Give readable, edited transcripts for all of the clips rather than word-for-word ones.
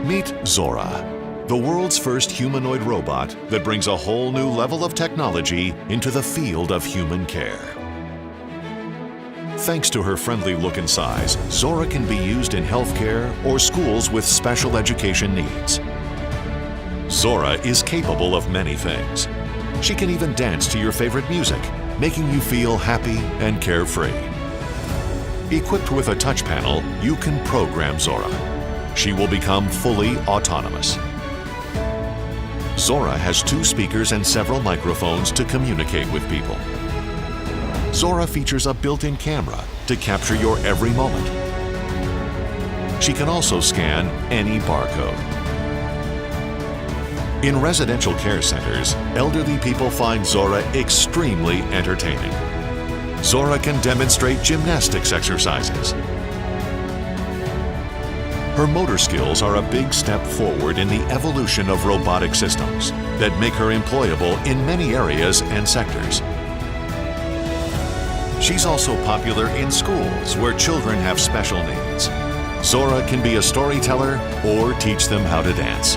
Meet Zora, the world's first humanoid robot that brings a whole new level of technology into the field of human care. Thanks to her friendly look and size, Zora can be used in healthcare or schools with special education needs. Zora is capable of many things. She can even dance to your favorite music, making you feel happy and carefree. Equipped with a touch panel, you can program Zora. She will become fully autonomous. Zora has 2 speakers and several microphones to communicate with people. Zora features a built-in camera to capture your every moment. She can also scan any barcode. In residential care centers, elderly people find Zora extremely entertaining. Zora can demonstrate gymnastics exercises. Her motor skills are a big step forward in the evolution of robotic systems that make her employable in many areas and sectors. She's also popular in schools where children have special needs. Zora can be a storyteller or teach them how to dance.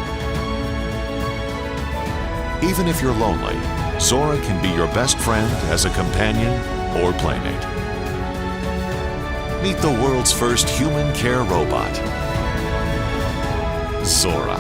Even if you're lonely, Zora can be your best friend as a companion or playmate. Meet the world's first human care robot, Zora.